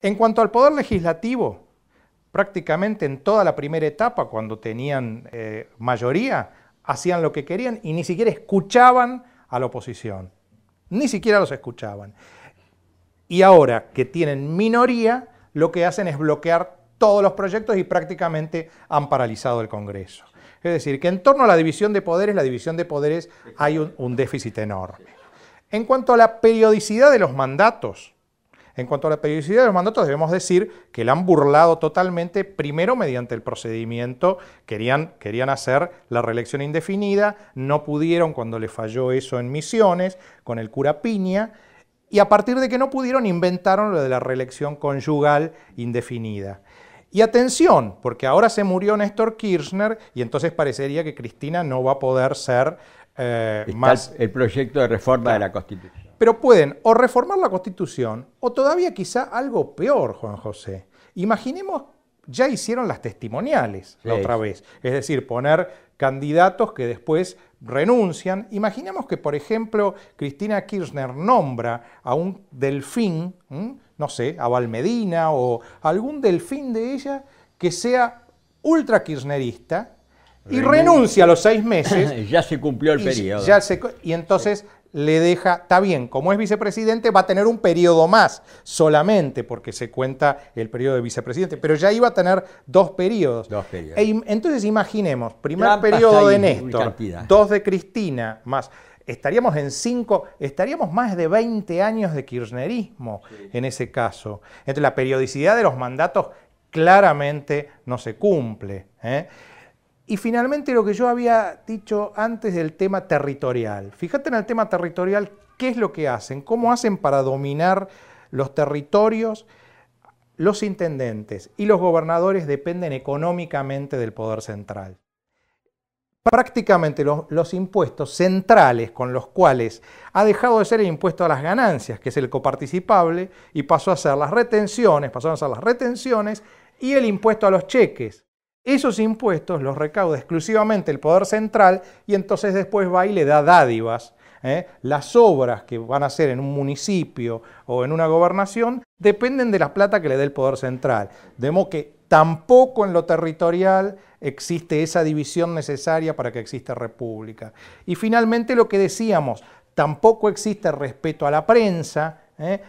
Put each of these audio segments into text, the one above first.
En cuanto al poder legislativo, prácticamente en toda la primera etapa, cuando tenían mayoría, hacían lo que querían y ni siquiera escuchaban a la oposición. Ni siquiera los escuchaban. Y ahora que tienen minoría, lo que hacen es bloquear todos los proyectos y prácticamente han paralizado el Congreso. Es decir, que en torno a la división de poderes hay un déficit enorme. En cuanto a la periodicidad de los mandatos, debemos decir que la han burlado totalmente, primero mediante el procedimiento, querían hacer la reelección indefinida, no pudieron cuando le falló eso en Misiones, con el cura Piña, y a partir de que no pudieron, inventaron lo de la reelección conyugal indefinida. Y atención, porque ahora se murió Néstor Kirchner y entonces parecería que Cristina no va a poder ser más... el proyecto de reforma de la Constitución. Pero pueden o reformar la Constitución o todavía quizá algo peor, Juan José. Imaginemos, ya hicieron las testimoniales la otra vez, es decir, poner candidatos que después renuncian. Imaginemos que, por ejemplo, Cristina Kirchner nombra a un delfín, no sé, a Valmedina o algún delfín de ella que sea ultra kirchnerista y renuncia a los 6 meses. Ya se cumplió el periodo. Y entonces le deja, está bien, como es vicepresidente va a tener un periodo más solamente porque se cuenta el periodo de vicepresidente, pero ya iba a tener 2 periodos. Entonces imaginemos, primer periodo de Néstor, 2 de Cristina, más, estaríamos en 5, estaríamos más de 20 años de kirchnerismo en ese caso. Entonces la periodicidad de los mandatos claramente no se cumple, Y finalmente lo que yo había dicho antes del tema territorial. Fíjate en el tema territorial, ¿qué es lo que hacen? ¿Cómo hacen para dominar los territorios? Los intendentes y los gobernadores dependen económicamente del poder central. Prácticamente los impuestos centrales con los cuales ha dejado de ser el impuesto a las ganancias, que es el coparticipable, y pasaron a ser las retenciones y el impuesto a los cheques. Esos impuestos los recauda exclusivamente el Poder Central y entonces después va y le da dádivas. Las obras que van a hacer en un municipio o en una gobernación dependen de la plata que le dé el Poder Central. De modo que tampoco en lo territorial existe esa división necesaria para que exista república. Y finalmente lo que decíamos, tampoco existe respeto a la prensa.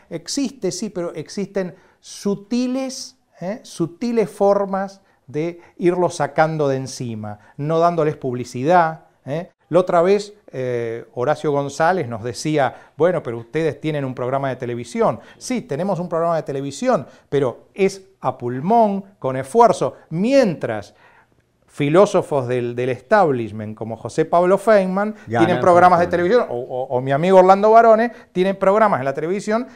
Existe, sí, pero existen sutiles formas de irlo sacando de encima, no dándoles publicidad. La otra vez Horacio González nos decía, bueno, pero ustedes tienen un programa de televisión. Sí, tenemos un programa de televisión, pero es a pulmón, con esfuerzo, mientras filósofos del establishment como José Pablo Feynman tienen programas de televisión, o mi amigo Orlando Barone tienen programas en la televisión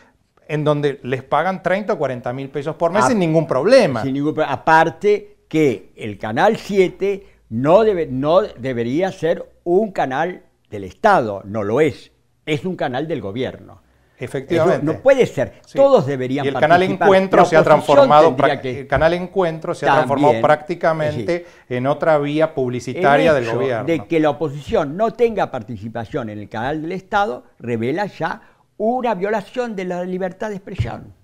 en donde les pagan 30 o 40 mil pesos por mes sin ningún problema. Aparte que el Canal 7 no debería ser un canal del Estado, no lo es un canal del gobierno. Efectivamente. Eso no puede ser, sí. Todos deberían participar. Y el Canal Encuentro se ha transformado, el Canal Encuentro se ha transformado prácticamente en otra vía publicitaria del gobierno. De que la oposición no tenga participación en el canal del Estado revela ya una violación de la libertad de expresión.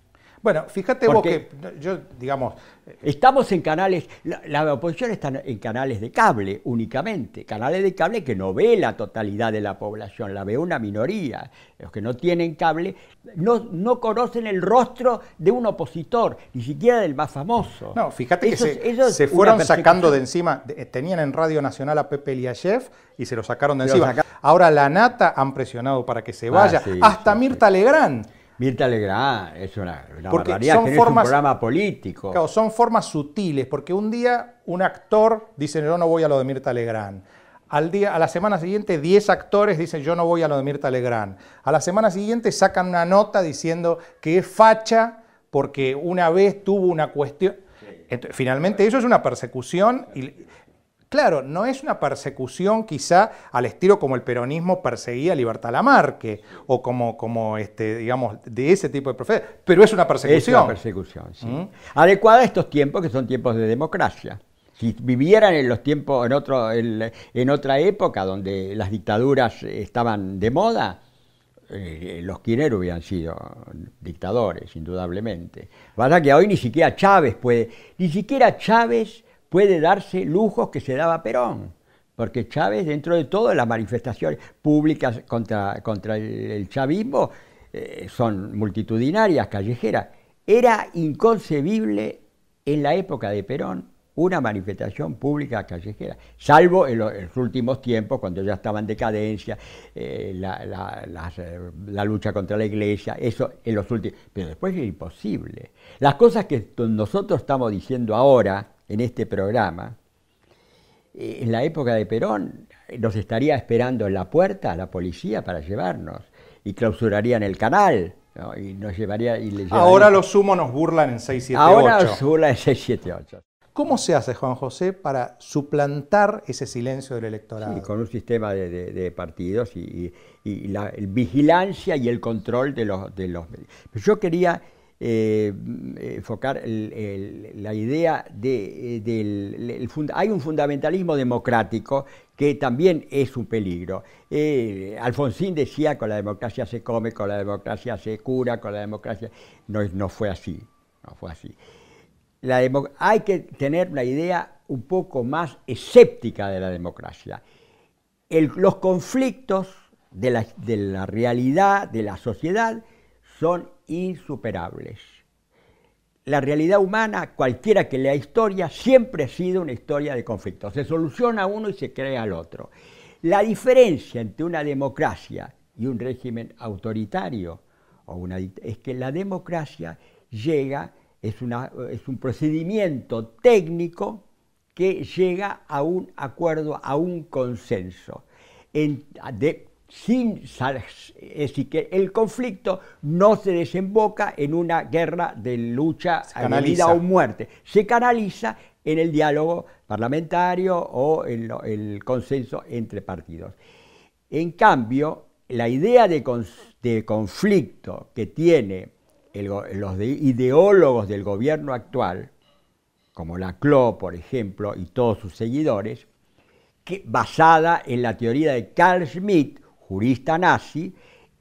Bueno, fíjate vos que yo, digamos... Estamos en canales, la oposición está en canales de cable únicamente, canales de cable que no ve la totalidad de la población, la ve una minoría. Los que no tienen cable no conocen el rostro de un opositor, ni siquiera del más famoso. No, fíjate que se fueron sacando de encima, tenían en Radio Nacional a Pepe Eliashev y se lo sacaron de encima. Ahora la Nata han presionado para que se vaya, hasta Mirta Legrand. Mirta Legrand es una barbaridad, que no es un programa político. Claro, son formas sutiles, porque un día un actor dice yo no voy a lo de Mirta Legrand. A la semana siguiente 10 actores dicen yo no voy a lo de Mirta Legrand. A la semana siguiente sacan una nota diciendo que es facha porque una vez tuvo una cuestión. Entonces, finalmente eso es una persecución y... Claro, no es una persecución quizá al estilo como el peronismo perseguía a Libertad Lamarque o como digamos, de ese tipo de profesionales, pero es una persecución. Es una persecución, sí. Adecuada a estos tiempos que son tiempos de democracia. Si vivieran en los tiempos, en otra época donde las dictaduras estaban de moda, los Kirchner hubieran sido dictadores, indudablemente. Pasa que hoy ni siquiera Chávez puede darse lujos que se daba Perón, porque Chávez, dentro de todo, las manifestaciones públicas contra el chavismo son multitudinarias, callejeras. Era inconcebible en la época de Perón una manifestación pública callejera, salvo en los últimos tiempos, cuando ya estaba en decadencia, la lucha contra la iglesia, eso en los últimos, pero después es imposible. Las cosas que nosotros estamos diciendo ahora en este programa, en la época de Perón nos estaría esperando en la puerta la policía para llevarnos y clausurarían el canal, ¿no? Y nos llevaría, Ahora los sumos nos burlan en 678. Ahora nos burlan en 678. ¿Cómo se hace, Juan José, para suplantar ese silencio del electorado? Sí, con un sistema de partidos y la vigilancia y el control de los medios. Yo quería enfocar la idea hay un fundamentalismo democrático que también es un peligro. Alfonsín decía: con la democracia se come, con la democracia se cura, con la democracia... No fue así, no fue así. Hay que tener una idea un poco más escéptica de la democracia. Los conflictos de la realidad, de la sociedad, son insuperables. La realidad humana, cualquiera que lea historia, siempre ha sido una historia de conflictos. Se soluciona uno y se crea el otro. La diferencia entre una democracia y un régimen autoritario es que la democracia es un procedimiento técnico que llega a un acuerdo, a un consenso. Es decir, que el conflicto no se desemboca en una guerra de lucha de vida o muerte. Se canaliza en el diálogo parlamentario o en el consenso entre partidos. En cambio, la idea de conflicto que tiene los ideólogos del gobierno actual, como Laclau, por ejemplo, y todos sus seguidores, basada en la teoría de Carl Schmitt, jurista nazi,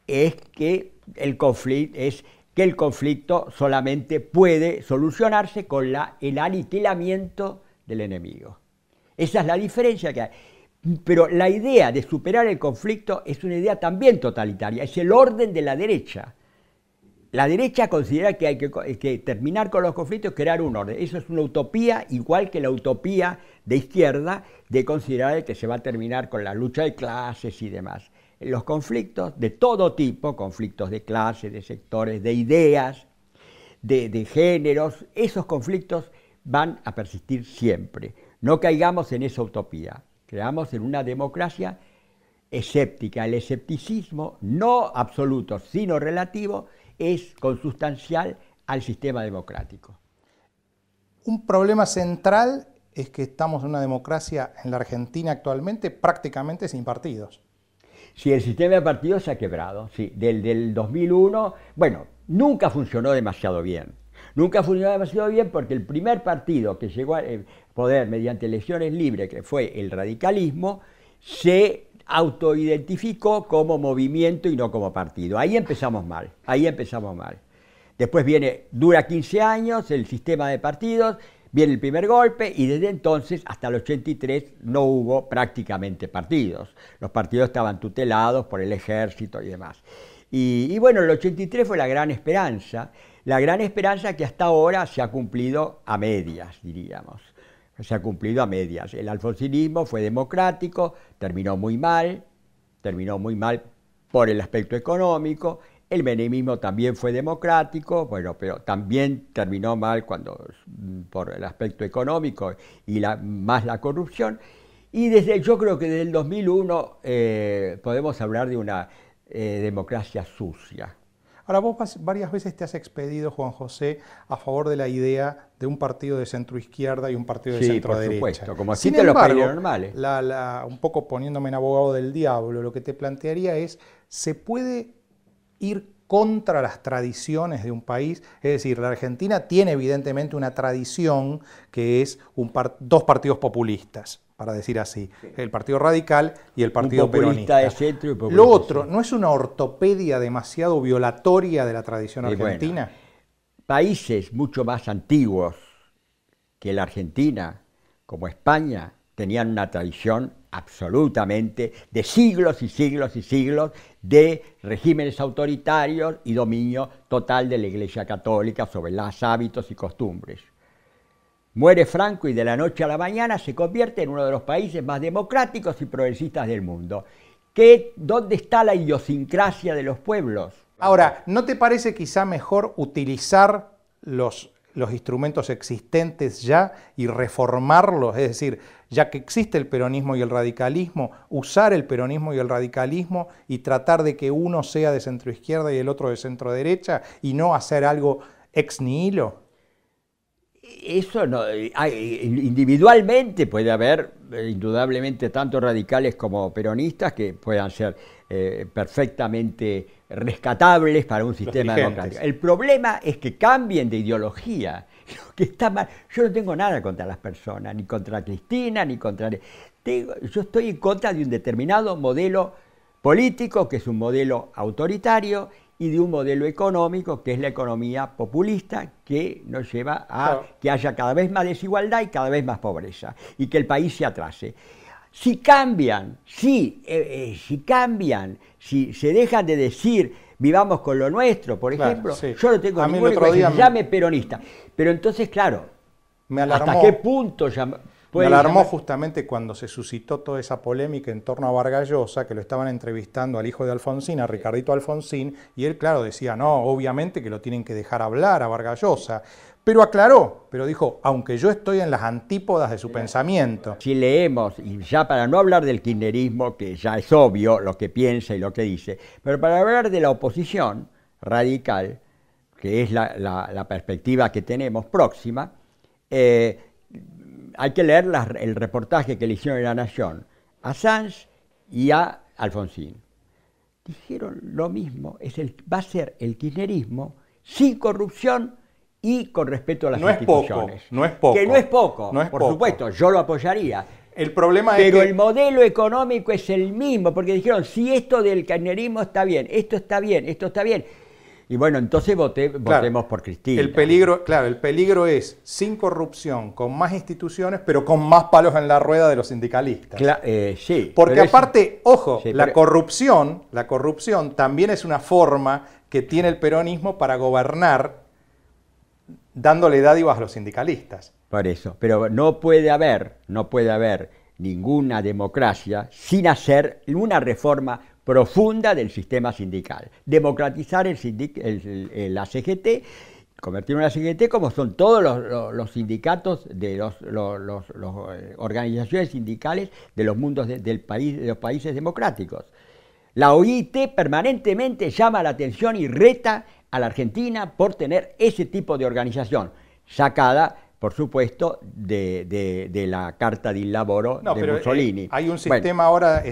es que el conflicto solamente puede solucionarse con el aniquilamiento del enemigo. Esa es la diferencia que hay. Pero la idea de superar el conflicto es una idea también totalitaria, es el orden de la derecha. La derecha considera que hay que terminar con los conflictos y crear un orden. Eso es una utopía, igual que la utopía de izquierda de considerar que se va a terminar con la lucha de clases y demás. Los conflictos de todo tipo, conflictos de clases, de sectores, de ideas, de géneros, esos conflictos van a persistir siempre. No caigamos en esa utopía, creamos en una democracia escéptica. El escepticismo, no absoluto, sino relativo, es consustancial al sistema democrático. Un problema central es que estamos en una democracia en la Argentina actualmente prácticamente sin partidos. Sí, el sistema de partidos se ha quebrado, sí, del 2001, bueno, nunca funcionó demasiado bien. Nunca funcionó demasiado bien porque el primer partido que llegó al poder mediante elecciones libres, que fue el radicalismo, se autoidentificó como movimiento y no como partido. Ahí empezamos mal, Después dura 15 años el sistema de partidos, viene el primer golpe y desde entonces hasta el 83 no hubo prácticamente partidos. Los partidos estaban tutelados por el ejército y demás. Y bueno, el 83 fue la gran esperanza que hasta ahora se ha cumplido a medias, diríamos. Se ha cumplido a medias. El alfonsinismo fue democrático, terminó muy mal por el aspecto económico. El menemismo también fue democrático, bueno, pero también terminó mal por el aspecto económico y más la corrupción. Y yo creo que desde el 2001 podemos hablar de una democracia sucia. Ahora, vos varias veces te has expedido, Juan José, a favor de la idea de un partido de centroizquierda y un partido de centroderecha. Sí, por supuesto, como Sin existen los embargo, países normales. Un poco poniéndome en abogado del diablo, lo que te plantearía es, ¿se puede ir contra las tradiciones de un país? Es decir, la Argentina tiene evidentemente una tradición que es dos partidos populistas, para decir así, el Partido Radical y el Partido Un populista Peronista. de centro y populista Lo de otro, centro. ¿no es una ortopedia demasiado violatoria de la tradición Y bueno, argentina? países mucho más antiguos que la Argentina, como España, tenían una tradición absolutamente de siglos y siglos y siglos de regímenes autoritarios y dominio total de la Iglesia Católica sobre los hábitos y costumbres. Muere Franco y de la noche a la mañana se convierte en uno de los países más democráticos y progresistas del mundo. ¿Dónde está la idiosincrasia de los pueblos? Ahora, ¿no te parece quizá mejor utilizar los instrumentos existentes ya y reformarlos? Es decir, ya que existe el peronismo y el radicalismo, usar el peronismo y el radicalismo y tratar de que uno sea de centroizquierda y el otro de centroderecha y no hacer algo ex nihilo. Eso no, individualmente puede haber indudablemente tanto radicales como peronistas que puedan ser perfectamente rescatables para un sistema democrático. El problema es que cambien de ideología. Lo que está mal. Yo no tengo nada contra las personas, ni contra Cristina, ni contra... Yo estoy en contra de un determinado modelo político, que es un modelo autoritario, y de un modelo económico, que es la economía populista, que nos lleva a que haya cada vez más desigualdad y cada vez más pobreza, y que el país se atrase. Si cambian, si se dejan de decir vivamos con lo nuestro, por ejemplo, sí. Yo no tengo ningún que se llame peronista. Pero entonces, claro, me alarmó, ¿hasta qué punto me alarmó justamente cuando se suscitó toda esa polémica en torno a Vargas Llosa, que lo estaban entrevistando al hijo de Alfonsín, a Ricardito Alfonsín, y él, claro, decía, no, obviamente que lo tienen que dejar hablar a Vargas Llosa. Pero aclaró, pero dijo, aunque yo estoy en las antípodas de su pensamiento. Si leemos, y ya para no hablar del kirchnerismo, que ya es obvio lo que piensa y lo que dice, pero para hablar de la oposición radical, que es la perspectiva que tenemos próxima, hay que leer el reportaje que le hicieron en La Nación a Sanz y a Alfonsín. Dijeron lo mismo, va a ser el kirchnerismo sin corrupción y con respeto a las instituciones. No es poco. Que no es poco, por supuesto, yo lo apoyaría. El problema Pero es que... el modelo económico es el mismo, porque dijeron, si esto del kirchnerismo está bien, esto está bien, esto está bien. Y bueno, entonces votemos por Cristina. El peligro es sin corrupción, con más instituciones, pero con más palos en la rueda de los sindicalistas. Sí. Porque aparte, ojo, sí, la corrupción también es una forma que tiene el peronismo para gobernar dándole dádivas a los sindicalistas. Por eso, pero no puede haber ninguna democracia sin hacer una reforma profunda del sistema sindical. Democratizar la CGT, convertirlo en la CGT como son todos los sindicatos de las organizaciones sindicales de los mundos de los países democráticos. La OIT permanentemente llama la atención y reta a la Argentina por tener ese tipo de organización, sacada, por supuesto, de la Carta del Lavoro de Mussolini. Hay un sistema ahora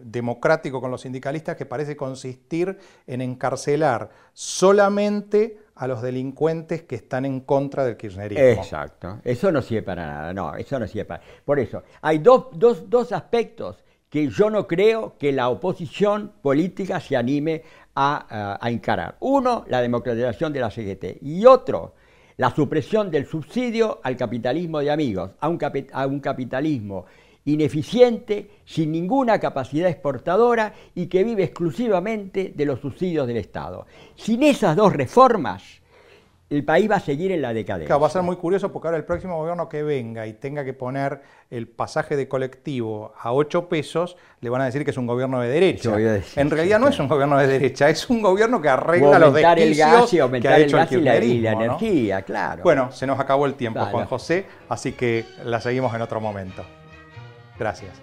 democrático con los sindicalistas que parece consistir en encarcelar solamente a los delincuentes que están en contra del kirchnerismo. Exacto, eso no sirve para nada, no, eso no sirve para nada. Por eso, hay dos aspectos que yo no creo que la oposición política se anime a encarar. Uno, la democratización de la CGT, y otro, la supresión del subsidio al capitalismo de amigos, a un capitalismo ineficiente, sin ninguna capacidad exportadora y que vive exclusivamente de los subsidios del Estado. Sin esas dos reformas, el país va a seguir en la decadencia. Claro, va a ser muy curioso porque ahora el próximo gobierno que venga y tenga que poner el pasaje de colectivo a 8 pesos, le van a decir que es un gobierno de derecha. En realidad no es un gobierno de derecha, es un gobierno que arregla los desquicios que ha hecho el kirchnerismo, y la energía, ¿no? Claro. Bueno, se nos acabó el tiempo, Juan José, así que la seguimos en otro momento. Gracias.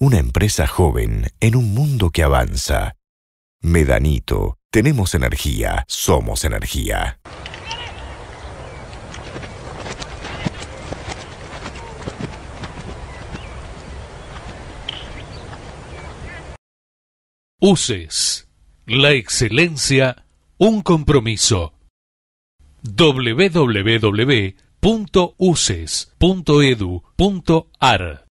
una empresa joven en un mundo que avanza. Medanito, tenemos energía, somos energía. UCES, la excelencia, un compromiso. www.uces.edu.ar